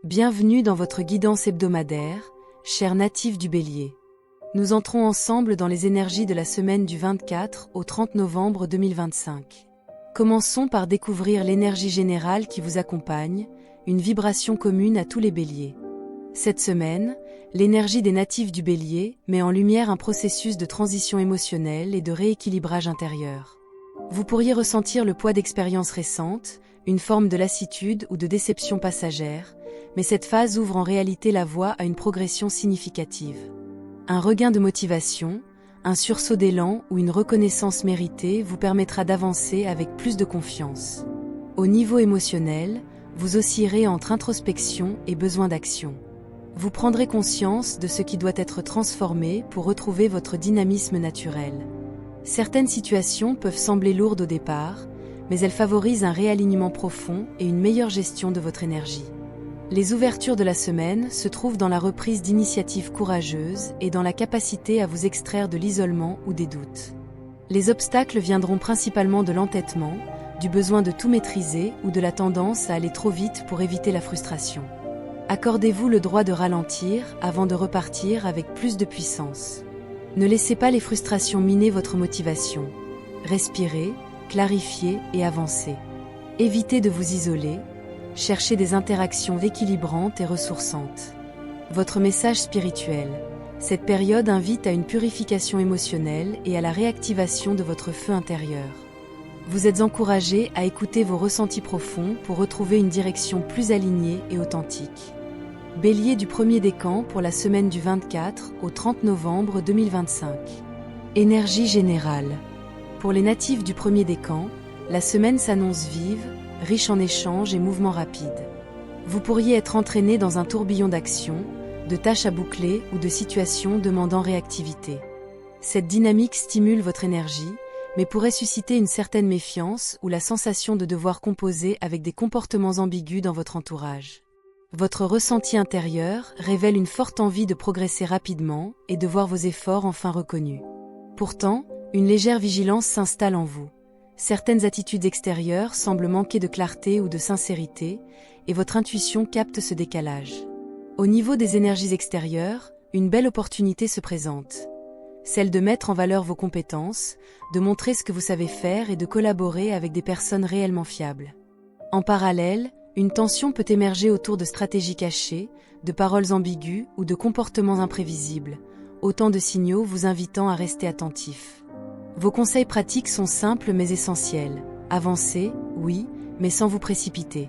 Bienvenue dans votre guidance hebdomadaire, chers natifs du Bélier. Nous entrons ensemble dans les énergies de la semaine du 24 au 30 novembre 2025. Commençons par découvrir l'énergie générale qui vous accompagne, une vibration commune à tous les Béliers. Cette semaine, l'énergie des natifs du Bélier met en lumière un processus de transition émotionnelle et de rééquilibrage intérieur. Vous pourriez ressentir le poids d'expériences récentes, une forme de lassitude ou de déception passagère, mais cette phase ouvre en réalité la voie à une progression significative. Un regain de motivation, un sursaut d'élan ou une reconnaissance méritée vous permettra d'avancer avec plus de confiance. Au niveau émotionnel, vous oscillerez entre introspection et besoin d'action. Vous prendrez conscience de ce qui doit être transformé pour retrouver votre dynamisme naturel. Certaines situations peuvent sembler lourdes au départ, mais elles favorisent un réalignement profond et une meilleure gestion de votre énergie. Les ouvertures de la semaine se trouvent dans la reprise d'initiatives courageuses et dans la capacité à vous extraire de l'isolement ou des doutes. Les obstacles viendront principalement de l'entêtement, du besoin de tout maîtriser ou de la tendance à aller trop vite pour éviter la frustration. Accordez-vous le droit de ralentir avant de repartir avec plus de puissance. Ne laissez pas les frustrations miner votre motivation. Respirez, clarifiez et avancez. Évitez de vous isoler. Cherchez des interactions équilibrantes et ressourçantes. Votre message spirituel. Cette période invite à une purification émotionnelle et à la réactivation de votre feu intérieur. Vous êtes encouragé à écouter vos ressentis profonds pour retrouver une direction plus alignée et authentique. Bélier du premier décan pour la semaine du 24 au 30 novembre 2025. Énergie générale. Pour les natifs du premier décan, la semaine s'annonce vive, riche en échanges et mouvements rapides. Vous pourriez être entraîné dans un tourbillon d'actions, de tâches à boucler ou de situations demandant réactivité. Cette dynamique stimule votre énergie, mais pourrait susciter une certaine méfiance ou la sensation de devoir composer avec des comportements ambigus dans votre entourage. Votre ressenti intérieur révèle une forte envie de progresser rapidement et de voir vos efforts enfin reconnus. Pourtant, une légère vigilance s'installe en vous. Certaines attitudes extérieures semblent manquer de clarté ou de sincérité, et votre intuition capte ce décalage. Au niveau des énergies extérieures, une belle opportunité se présente. Celle de mettre en valeur vos compétences, de montrer ce que vous savez faire et de collaborer avec des personnes réellement fiables. En parallèle, une tension peut émerger autour de stratégies cachées, de paroles ambiguës ou de comportements imprévisibles, autant de signaux vous invitant à rester attentif. Vos conseils pratiques sont simples mais essentiels. Avancez, oui, mais sans vous précipiter.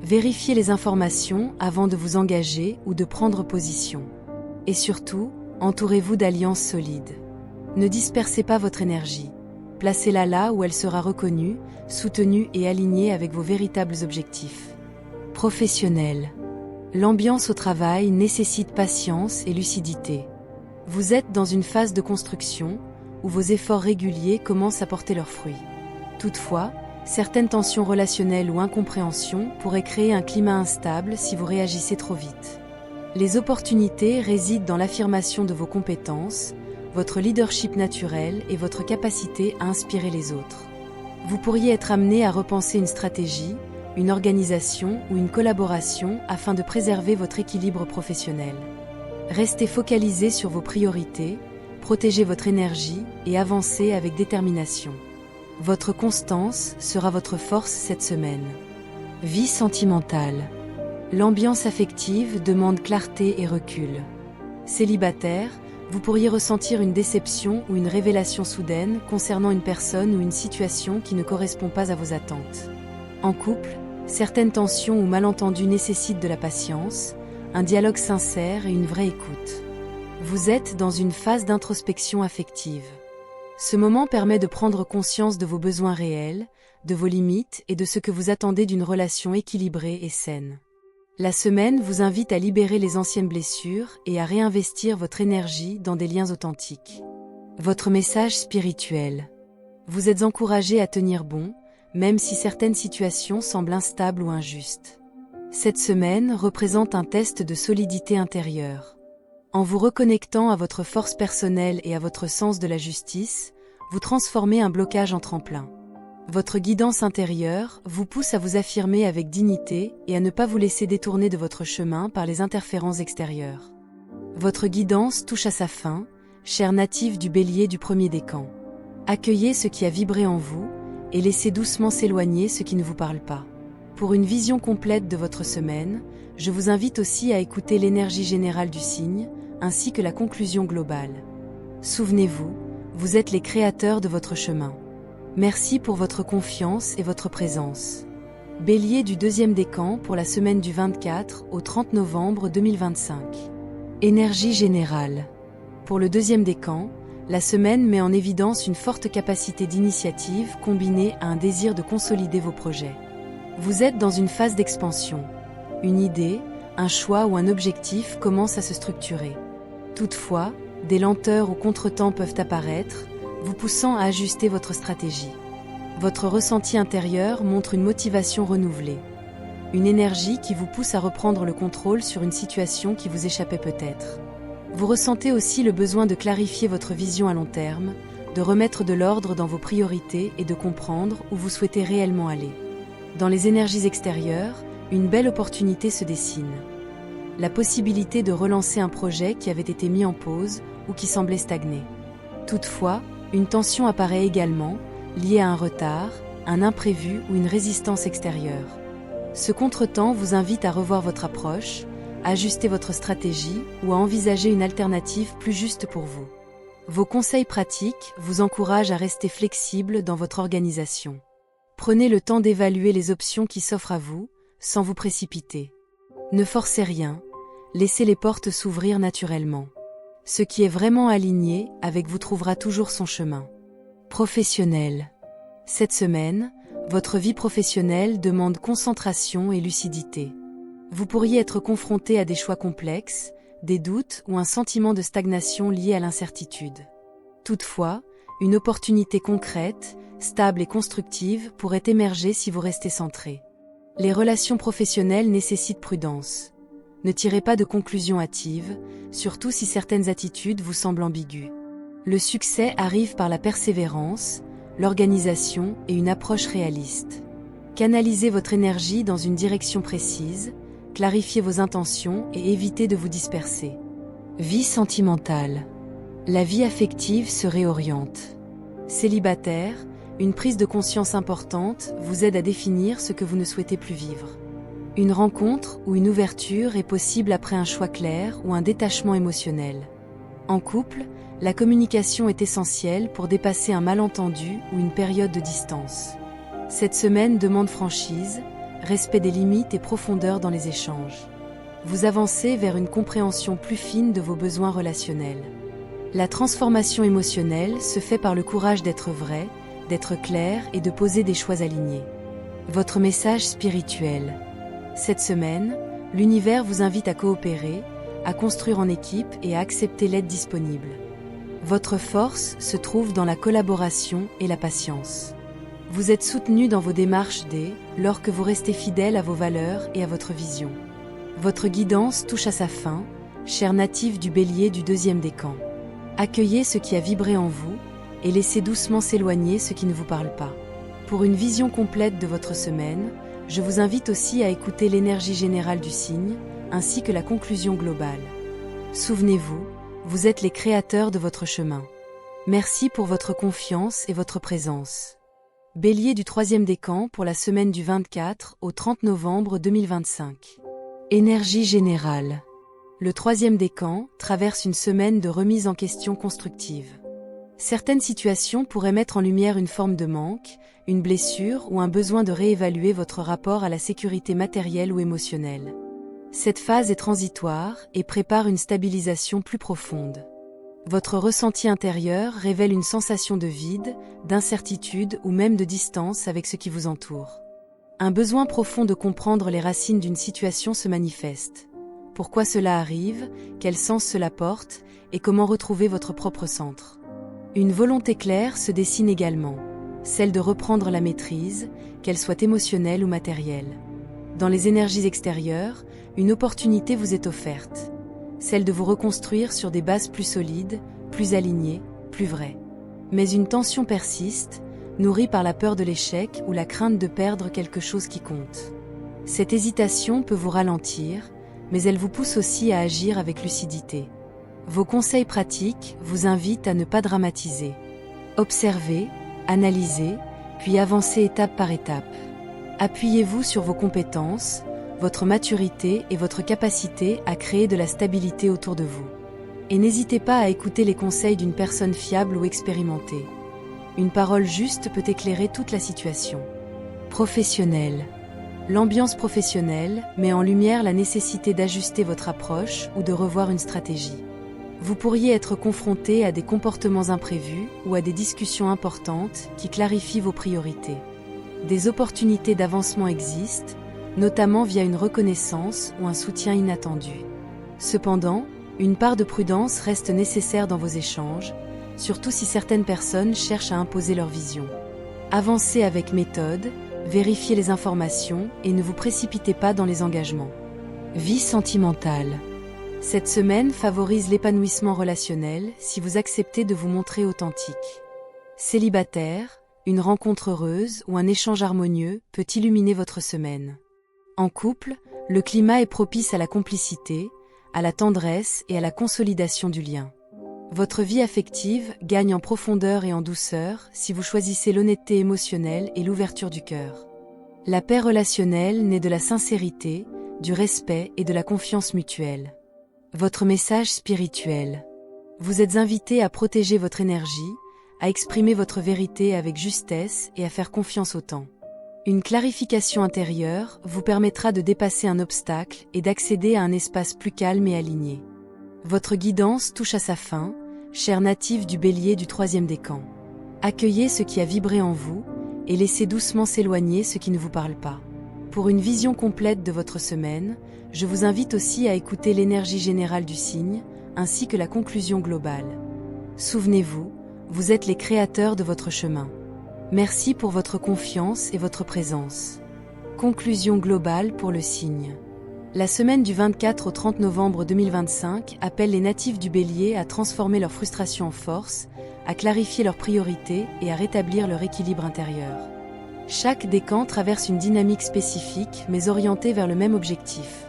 Vérifiez les informations avant de vous engager ou de prendre position. Et surtout, entourez-vous d'alliances solides. Ne dispersez pas votre énergie. Placez-la là où elle sera reconnue, soutenue et alignée avec vos véritables objectifs. Professionnel. L'ambiance au travail nécessite patience et lucidité. Vous êtes dans une phase de construction, où vos efforts réguliers commencent à porter leurs fruits. Toutefois, certaines tensions relationnelles ou incompréhensions pourraient créer un climat instable si vous réagissez trop vite. Les opportunités résident dans l'affirmation de vos compétences, votre leadership naturel et votre capacité à inspirer les autres. Vous pourriez être amené à repenser une stratégie, une organisation ou une collaboration afin de préserver votre équilibre professionnel. Restez focalisé sur vos priorités, protégez votre énergie et avancez avec détermination. Votre constance sera votre force cette semaine. Vie sentimentale. L'ambiance affective demande clarté et recul. Célibataire, vous pourriez ressentir une déception ou une révélation soudaine concernant une personne ou une situation qui ne correspond pas à vos attentes. En couple, certaines tensions ou malentendus nécessitent de la patience, un dialogue sincère et une vraie écoute. Vous êtes dans une phase d'introspection affective. Ce moment permet de prendre conscience de vos besoins réels, de vos limites et de ce que vous attendez d'une relation équilibrée et saine. La semaine vous invite à libérer les anciennes blessures et à réinvestir votre énergie dans des liens authentiques. Votre message spirituel. Vous êtes encouragé à tenir bon, même si certaines situations semblent instables ou injustes. Cette semaine représente un test de solidité intérieure. En vous reconnectant à votre force personnelle et à votre sens de la justice, vous transformez un blocage en tremplin. Votre guidance intérieure vous pousse à vous affirmer avec dignité et à ne pas vous laisser détourner de votre chemin par les interférences extérieures. Votre guidance touche à sa fin, chers natifs du Bélier du premier décan. Accueillez ce qui a vibré en vous et laissez doucement s'éloigner ce qui ne vous parle pas. Pour une vision complète de votre semaine, je vous invite aussi à écouter l'énergie générale du signe, ainsi que la conclusion globale. Souvenez-vous, vous êtes les créateurs de votre chemin. Merci pour votre confiance et votre présence. Bélier du deuxième décan pour la semaine du 24 au 30 novembre 2025. Énergie générale. Pour le deuxième décan, la semaine met en évidence une forte capacité d'initiative combinée à un désir de consolider vos projets. Vous êtes dans une phase d'expansion. Une idée, un choix ou un objectif commence à se structurer. Toutefois, des lenteurs ou contretemps peuvent apparaître, vous poussant à ajuster votre stratégie. Votre ressenti intérieur montre une motivation renouvelée. Une énergie qui vous pousse à reprendre le contrôle sur une situation qui vous échappait peut-être. Vous ressentez aussi le besoin de clarifier votre vision à long terme, de remettre de l'ordre dans vos priorités et de comprendre où vous souhaitez réellement aller. Dans les énergies extérieures, une belle opportunité se dessine. La possibilité de relancer un projet qui avait été mis en pause ou qui semblait stagner. Toutefois, une tension apparaît également, liée à un retard, un imprévu ou une résistance extérieure. Ce contretemps vous invite à revoir votre approche, à ajuster votre stratégie ou à envisager une alternative plus juste pour vous. Vos conseils pratiques vous encouragent à rester flexible dans votre organisation. Prenez le temps d'évaluer les options qui s'offrent à vous, sans vous précipiter. Ne forcez rien, laissez les portes s'ouvrir naturellement. Ce qui est vraiment aligné avec vous trouvera toujours son chemin. Professionnel. Cette semaine, votre vie professionnelle demande concentration et lucidité. Vous pourriez être confronté à des choix complexes, des doutes ou un sentiment de stagnation lié à l'incertitude. Toutefois, une opportunité concrète, stable et constructive pourrait émerger si vous restez centré. Les relations professionnelles nécessitent prudence. Ne tirez pas de conclusions hâtives, surtout si certaines attitudes vous semblent ambiguës. Le succès arrive par la persévérance, l'organisation et une approche réaliste. Canalisez votre énergie dans une direction précise, clarifiez vos intentions et évitez de vous disperser. Vie sentimentale. La vie affective se réoriente. Célibataire, une prise de conscience importante vous aide à définir ce que vous ne souhaitez plus vivre. Une rencontre ou une ouverture est possible après un choix clair ou un détachement émotionnel. En couple, la communication est essentielle pour dépasser un malentendu ou une période de distance. Cette semaine demande franchise, respect des limites et profondeur dans les échanges. Vous avancez vers une compréhension plus fine de vos besoins relationnels. La transformation émotionnelle se fait par le courage d'être vrai, d'être clair et de poser des choix alignés. Votre message spirituel. Cette semaine, l'univers vous invite à coopérer, à construire en équipe et à accepter l'aide disponible. Votre force se trouve dans la collaboration et la patience. Vous êtes soutenu dans vos démarches lors que vous restez fidèle à vos valeurs et à votre vision. Votre guidance touche à sa fin, chers natifs du Bélier du deuxième décan. Accueillez ce qui a vibré en vous et laissez doucement s'éloigner ce qui ne vous parle pas. Pour une vision complète de votre semaine, je vous invite aussi à écouter l'énergie générale du signe, ainsi que la conclusion globale. Souvenez-vous, vous êtes les créateurs de votre chemin. Merci pour votre confiance et votre présence. Bélier du troisième décan pour la semaine du 24 au 30 novembre 2025. Énergie générale. Le troisième décan traverse une semaine de remise en question constructive. Certaines situations pourraient mettre en lumière une forme de manque, une blessure ou un besoin de réévaluer votre rapport à la sécurité matérielle ou émotionnelle. Cette phase est transitoire et prépare une stabilisation plus profonde. Votre ressenti intérieur révèle une sensation de vide, d'incertitude ou même de distance avec ce qui vous entoure. Un besoin profond de comprendre les racines d'une situation se manifeste. Pourquoi cela arrive, quel sens cela porte et comment retrouver votre propre centre. Une volonté claire se dessine également, celle de reprendre la maîtrise, qu'elle soit émotionnelle ou matérielle. Dans les énergies extérieures, une opportunité vous est offerte, celle de vous reconstruire sur des bases plus solides, plus alignées, plus vraies. Mais une tension persiste, nourrie par la peur de l'échec ou la crainte de perdre quelque chose qui compte. Cette hésitation peut vous ralentir, mais elle vous pousse aussi à agir avec lucidité. Vos conseils pratiques vous invitent à ne pas dramatiser. Observez, analysez, puis avancez étape par étape. Appuyez-vous sur vos compétences, votre maturité et votre capacité à créer de la stabilité autour de vous. Et n'hésitez pas à écouter les conseils d'une personne fiable ou expérimentée. Une parole juste peut éclairer toute la situation. Professionnel. L'ambiance professionnelle met en lumière la nécessité d'ajuster votre approche ou de revoir une stratégie. Vous pourriez être confronté à des comportements imprévus ou à des discussions importantes qui clarifient vos priorités. Des opportunités d'avancement existent, notamment via une reconnaissance ou un soutien inattendu. Cependant, une part de prudence reste nécessaire dans vos échanges, surtout si certaines personnes cherchent à imposer leur vision. Avancez avec méthode, vérifiez les informations et ne vous précipitez pas dans les engagements. Vie sentimentale. Cette semaine favorise l'épanouissement relationnel si vous acceptez de vous montrer authentique. Célibataire, une rencontre heureuse ou un échange harmonieux peut illuminer votre semaine. En couple, le climat est propice à la complicité, à la tendresse et à la consolidation du lien. Votre vie affective gagne en profondeur et en douceur si vous choisissez l'honnêteté émotionnelle et l'ouverture du cœur. La paix relationnelle naît de la sincérité, du respect et de la confiance mutuelle. Votre message spirituel. Vous êtes invité à protéger votre énergie, à exprimer votre vérité avec justesse et à faire confiance au temps. Une clarification intérieure vous permettra de dépasser un obstacle et d'accéder à un espace plus calme et aligné. Votre guidance touche à sa fin, chers natifs du Bélier du 3e décan. Accueillez ce qui a vibré en vous et laissez doucement s'éloigner ce qui ne vous parle pas. Pour une vision complète de votre semaine, je vous invite aussi à écouter l'énergie générale du signe, ainsi que la conclusion globale. Souvenez-vous, vous êtes les créateurs de votre chemin. Merci pour votre confiance et votre présence. Conclusion globale pour le signe. La semaine du 24 au 30 novembre 2025 appelle les natifs du Bélier à transformer leur frustration en force, à clarifier leurs priorités et à rétablir leur équilibre intérieur. Chaque décan traverse une dynamique spécifique mais orientée vers le même objectif.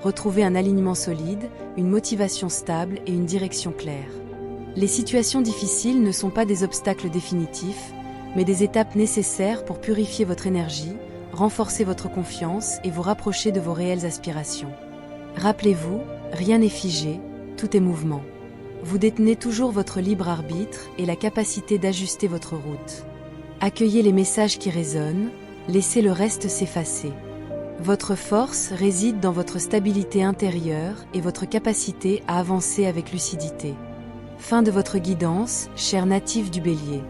Retrouver un alignement solide, une motivation stable et une direction claire. Les situations difficiles ne sont pas des obstacles définitifs, mais des étapes nécessaires pour purifier votre énergie, renforcer votre confiance et vous rapprocher de vos réelles aspirations. Rappelez-vous, rien n'est figé, tout est mouvement. Vous détenez toujours votre libre arbitre et la capacité d'ajuster votre route. Accueillez les messages qui résonnent, laissez le reste s'effacer. Votre force réside dans votre stabilité intérieure et votre capacité à avancer avec lucidité. Fin de votre guidance, chers natifs du Bélier.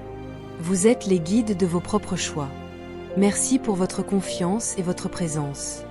Vous êtes les guides de vos propres choix. Merci pour votre confiance et votre présence.